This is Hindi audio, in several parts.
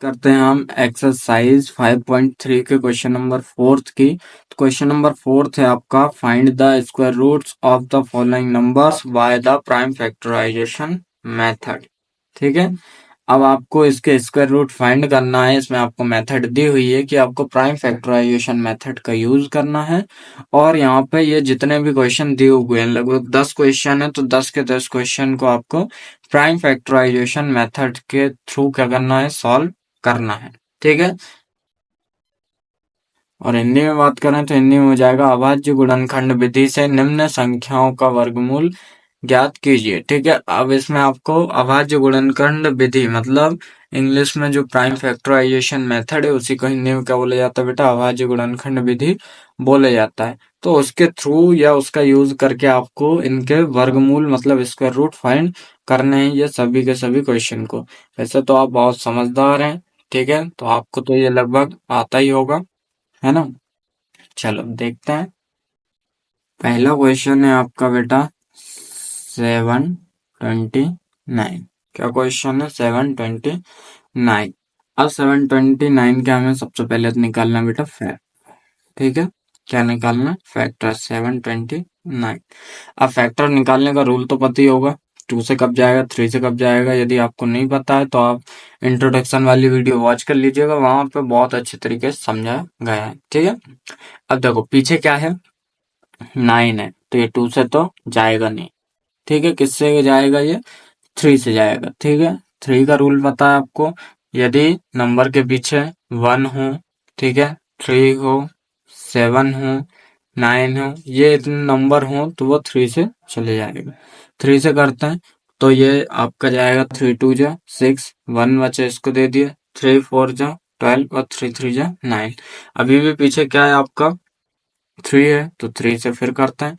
करते हैं हम एक्सरसाइज 5.3 के क्वेश्चन नंबर फोर्थ की। तो क्वेश्चन नंबर फोर्थ है आपका, find the square roots of the following numbers by the prime factorisation method. ठीक है, अब आपको इसके स्क्वायर रूट फाइंड करना है। इसमें आपको मेथड दी हुई है कि आपको प्राइम फैक्टराइजेशन मेथड का यूज करना है। और यहाँ पे ये जितने भी क्वेश्चन दिए हुए हैं, लगभग 10 क्वेश्चन है, तो 10 के 10 क्वेश्चन को आपको प्राइम फैक्टराइजेशन मेथड के थ्रू क्या करना है, सॉल्व करना है। ठीक है, और हिंदी में बात करें तो हिंदी में हो जाएगा, अभाज्य गुणनखंड विधि से निम्न संख्याओं का वर्गमूल ज्ञात कीजिए। ठीक है, अब इसमें आपको अभाज्य गुणनखंड विधि मतलब इंग्लिश में जो प्राइम फैक्टराइजेशन मेथड है उसी को हिंदी में क्या बोला जाता है बेटा, अभाज्य गुणनखंड विधि बोला जाता है। तो उसके थ्रू या उसका यूज करके आपको इनके वर्गमूल मतलब स्क्वायर रूट फाइंड करने हैं, ये सभी के सभी क्वेश्चन को। वैसे तो आप बहुत समझदार हैं, ठीक है, तो आपको तो ये लगभग आता ही होगा, है ना। चलो देखते हैं। पहला क्वेश्चन है आपका बेटा 729। क्या क्वेश्चन है, 729। अब 729 का हमें सबसे पहले तो निकालना बेटा फैक्ट। ठीक है, क्या निकालना, फैक्टर 729। अब फैक्टर निकालने का रूल तो पता ही होगा, 2 से कब जाएगा, 3 से कब जाएगा। यदि आपको नहीं पता है तो आप इंट्रोडक्शन वाली वीडियो वॉच कर लीजिएगा, वहां पे बहुत अच्छे तरीके से समझाया गया है। ठीक है, अब देखो पीछे क्या है, 9 है, तो ये 2 से तो जाएगा नहीं। ठीक है, किससे जाएगा, ये 3 से जाएगा। ठीक है, 3 का रूल पता है आपको, यदि नंबर के पीछे 1 हो, ठीक है, 3 हो, 7 हो, 9 हो, ये इतने नंबर हो तो वो 3 से चले जाएगा। 3 से करते हैं तो ये आपका जाएगा 3 2 जा 6, 1 बचे इसको दे दिए, 3 4 जा 12 और 3 3 जा 9। अभी भी पीछे क्या है आपका, 3 है, तो 3 से फिर करते हैं।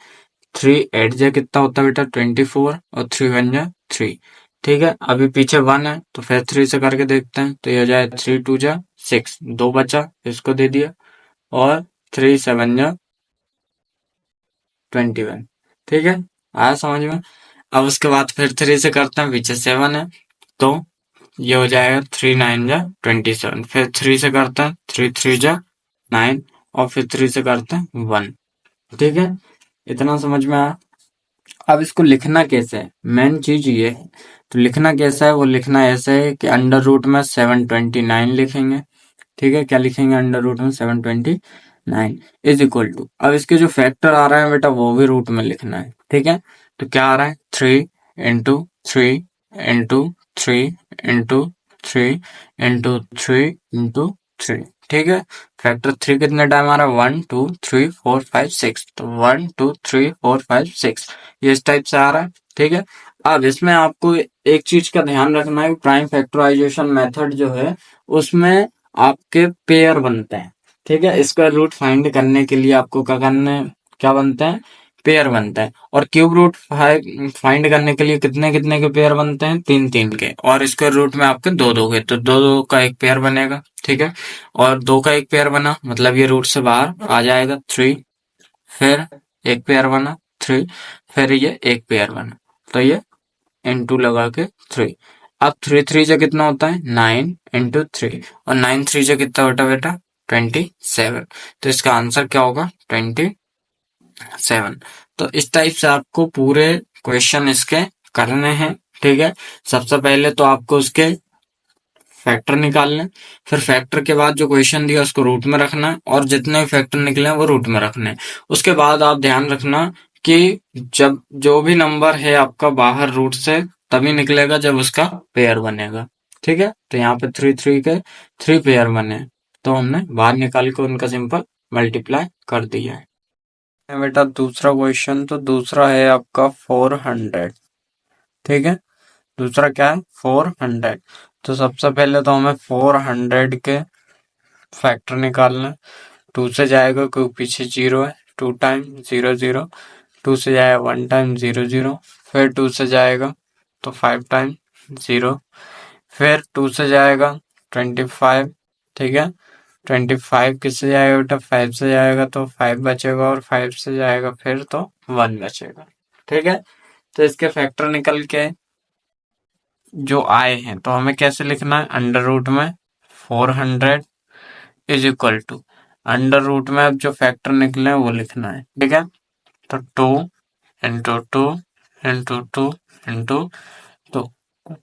3 8 जा कितना होता है बेटा, 24 और 3 1 जा 3। ठीक है, अभी पीछे 1 है तो फिर 3 से करके देखते हैं, तो ये हो जाए 3 2 जा 6, 2 बचा इसको दे दिया, और 3 7 जा 21। ठीक है, आया समझ में। अब उसके बाद फिर 3 से करते हैं, पीछे 7 है, तो ये हो जाएगा 3 9 जा 27। फिर 3 से करते हैं, 3 3 जा 9, और फिर 3 से करते हैं 1। ठीक है, इतना समझ में आया। अब इसको लिखना कैसे है, मेन चीज ये है। तो लिखना कैसा है, वो लिखना ऐसे है कि अंडर रूट में 729 लिखेंगे। ठीक है, क्या लिखेंगे, अंडर रूट में 729 इज इक्वल टू, अब इसके जो फैक्टर आ रहा है बेटा वो भी रूट में लिखना है। ठीक है, तो क्या आ रहा है, 3 into 3 into 3 into 3 into 3 into 3। ठीक है, फैक्टर 3 कितने टाइम आ रहा है, 1 2 3 4 5 6, तो 1 2 3 4 5 6 ये इस टाइप से आ रहा है। ठीक है, अब इसमें आपको एक चीज का ध्यान रखना है, प्राइम फैक्टराइजेशन मेथड जो है उसमें आपके पेयर बनते हैं। ठीक है, स्क्वायर रूट फाइंड करने के लिए आपको क्या करना है, क्या बनते हैं, पेयर बनता है। और क्यूब रूट फाइंड करने के लिए कितने कितने के पेयर बनते हैं, 3 3 के। और स्क्वायर रूट में आपके 2 2 के, तो 2 2 का एक पेयर बनेगा। ठीक है, और 2 का एक पेयर बना मतलब ये रूट से बाहर आ जाएगा 3, फिर एक पेयर बना 3, फिर ये एक पेयर बना, तो ये इंटू लगा के 3। अब 3 3 से कितना होता है, 9 इंटू 3, और 9 3 से कितना होता बेटा, 27। तो इसका आंसर क्या होगा, 27। तो इस टाइप से आपको पूरे क्वेश्चन इसके करने हैं। ठीक है, सबसे पहले तो आपको उसके फैक्टर निकालने, फिर फैक्टर के बाद जो क्वेश्चन दिया उसको रूट में रखना है, और जितने भी फैक्टर निकले हैं वो रूट में रखने हैं। उसके बाद आप ध्यान रखना कि जब जो भी नंबर है आपका बाहर रूट से तभी निकलेगा जब उसका पेयर बनेगा। ठीक है, तो यहाँ पे 3 3 के 3 पेयर बने, तो हमने बाहर निकाल के उनका सिंपल मल्टीप्लाई कर दिया है। बेटा दूसरा क्वेश्चन, तो दूसरा है आपका 400। ठीक है, दूसरा क्या है, 400। तो सबसे पहले तो हमें 400 के फैक्टर निकालना है। 2 से जाएगा क्योंकि पीछे 0 है, 2 टाइम 0 0, 2 से जाएगा 1 टाइम 0 0, फिर 2 से जाएगा तो 5 टाइम 0, फिर 2 से जाएगा 25। ठीक है, 25 किससे जाएगा बेटा, 5 से जाएगा तो 5 बचेगा, और 5 से जाएगा फिर तो 1 बचेगा। ठीक है, तो इसके फैक्टर निकल के जो आए हैं तो हमें कैसे लिखना है, अंडर रूट में 400 is equal to under root में अब जो फैक्टर निकले हैं वो लिखना है, ठीक है। तो 2 इंटू 2 इंटू 2 इंटू 2,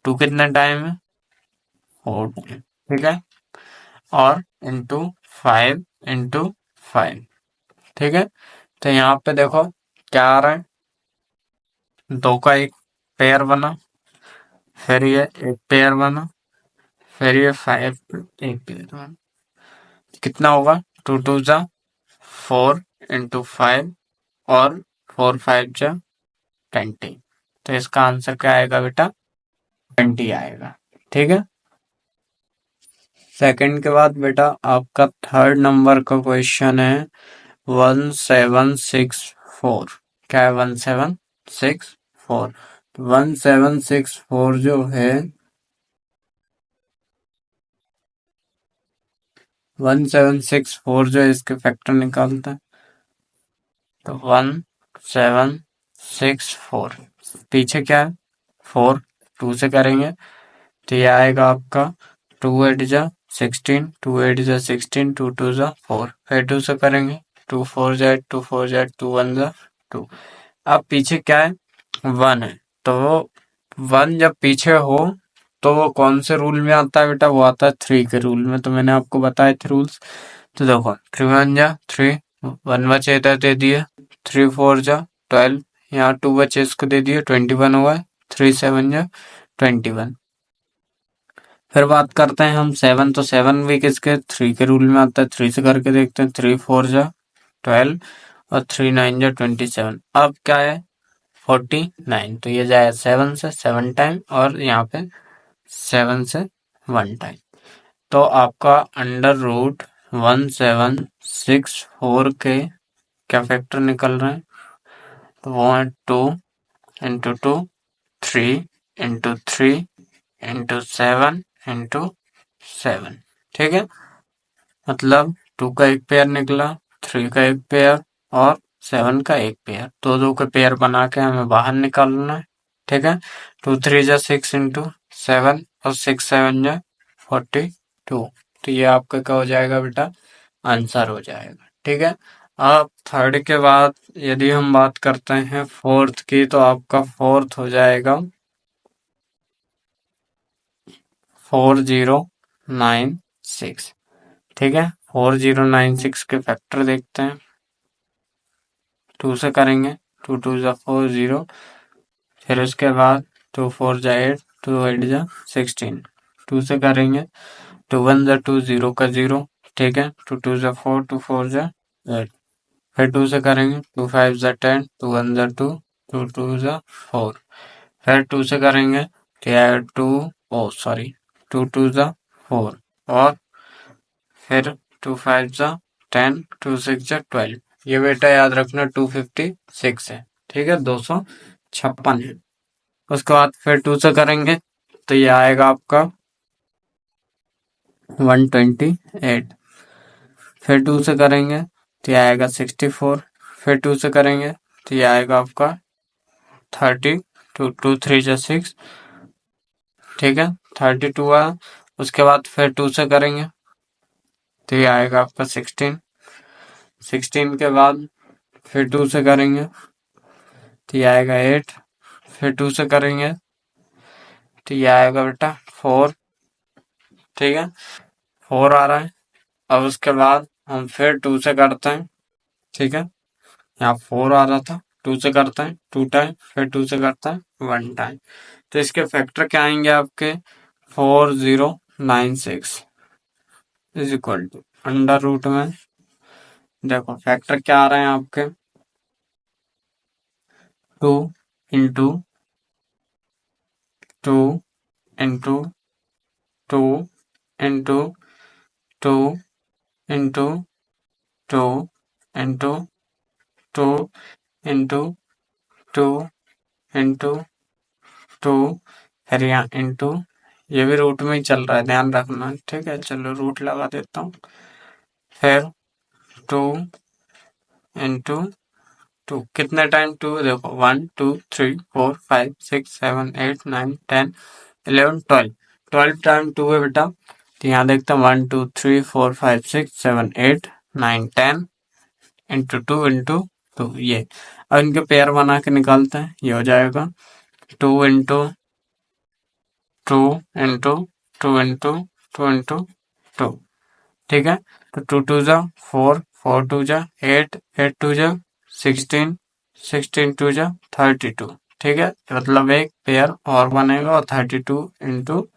2 कितने टाइम है 4 टाइम, ठीक है। और इंटू 5 इंटू 5, ठीक है। तो यहाँ पे देखो क्या आ रहा है, 2 का एक पेयर बना, फिर ये एक पेयर बना, फिर ये 5 एक पेयर बना, कितना होगा 2 2 जा 4 इंटू 5 और 4 5 जा 20। तो इसका आंसर क्या आएगा बेटा 20 आएगा, ठीक है। सेकंड के बाद बेटा आपका थर्ड नंबर का क्वेश्चन है 1764। क्या है 1764? 1764 जो है 1764 जो है इसके फैक्टर निकालता है। तो 1764 पीछे क्या है 4, 2 से करेंगे तो ये आएगा आपका 2 8 जा 16, 2 8 जा 16, 2 2 जा 4, फिर 2 से करेंगे 2 4 जा 8, 2 4 जा 8, 2 1 जा 2। अब पीछे क्या है 1 है, तो 1 जब पीछे हो तो वो कौन से रूल में आता है बेटा, वो आता है 3 के रूल में। तो मैंने आपको बताए थे रूल्स। तो देखो 3 1 जा 3, 1 बचे इधर दे दिए, 3 4 जा 12, यहाँ 2 बचे इसको दे दिए 21 हुआ है, 3 7 जा 21। फिर बात करते हैं हम 7, तो 7 भी किसके 3 के रूल में आता है, 3 से करके देखते हैं, 3 4 जा 12 और 3 9 जा 27। अब क्या है 49, तो ये जाए 7 से 7 टाइम और यहाँ पे 7 से 1 टाइम। तो आपका अंडर रूट 1764 के क्या फैक्टर निकल रहे हैं, तो वो है 2 इंटू 2, 3 इंटू 3 इंटू 7 इंटू 7, ठीक है। मतलब 2 का एक पेयर निकला, 3 का एक पेयर और 7 का एक पेयर, दो दो के पेयर बना के हमें बाहर निकालना है, ठीक है। 2 3 जा 6 इंटू 7 और 6 7 जा 42। तो ये आपका क्या हो जाएगा बेटा आंसर हो जाएगा, ठीक है। अब थर्ड के बाद यदि हम बात करते हैं फोर्थ की, तो आपका फोर्थ हो जाएगा 4096, ठीक है। 4096 के फैक्टर देखते हैं, 2 से करेंगे 2 2 जा 4 0, फिर उसके बाद 2 4 जा 8, 2 8 जा 16, 2 से करेंगे 2 1 जा 2 0 का 0, ठीक है। 2 2 जा 4, 2 4 जा 8, फिर 2 से करेंगे 2 5 जा 10, 2 1 जा 2, 2 2 जा 4, फिर 2 से करेंगे तो यह 2 ओ सॉरी 2 2 जा 4 और फिर 2 5 जा 10, 2 6 जा 12। ये बेटा याद रखना 256 है, ठीक है 256 है। उसके बाद फिर 2 से करेंगे तो ये आएगा आपका 128, फिर 2 से करेंगे तो ये आएगा 64, फिर 2 से करेंगे तो ये आएगा आपका 30, 2 2 3 जा 6, ठीक है 32 आया। उसके बाद फिर 2 से करेंगे तो ये आएगा आपका 16, 16 के बाद फिर 2 से करेंगे तो ये आएगा 8, फिर 2 से करेंगे तो ये आएगा बेटा 4, ठीक है 4 आ रहा है। अब उसके बाद हम फिर 2 से करते हैं, ठीक है यहाँ 4 आ रहा था, 2 से करते हैं 2 टाइम, फिर 2 से करते हैं 1 टाइम। तो इसके फैक्टर क्या आएंगे आपके 4096 is equal to under root में, देखो फैक्टर क्या आ रहे हैं आपके 2 into 2 into 2 into 2 into 2 into 2 into 2 into 2, फिर यहाँ इंटू, ये भी रूट में ही चल रहा है ध्यान रखना, ठीक है। चलो रूट लगा देता हूँ, फिर 2 इंटू 2 कितने टाइम 2 देखो 1 2 3 4 5 6 7 8 9 10 11 12, 12 टाइम 2 है बेटा तो यहाँ देखते हैं 1 2 3 4 5 6 7 8 9 10 इंटू 2 इंटू 2 ये। अब इनके पेयर बना के निकालते हैं, ये हो जाएगा 2 इंटू 2 इंटू 2 इंटू 2 इंटू 2। ठीक है, तो 2 2 जा 4 4 2 जा 8 8 2 जा 16 16 2 जा 32। ठीक है, मतलब एक पेयर और बनेगा और 32 इंटू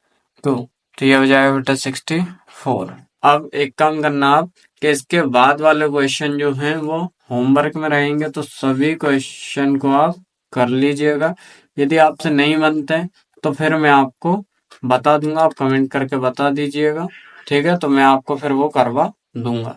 2, तो ये हो जाएगा बेटा 64। अब एक काम करना आप कि इसके बाद वाले क्वेश्चन जो हैं वो होमवर्क में रहेंगे, तो सभी क्वेश्चन को आप कर लीजिएगा। यदि आपसे नहीं बनते हैं तो फिर मैं आपको बता दूंगा, आप कमेंट करके बता दीजिएगा। ठीक है, तो मैं आपको फिर वो करवा दूंगा।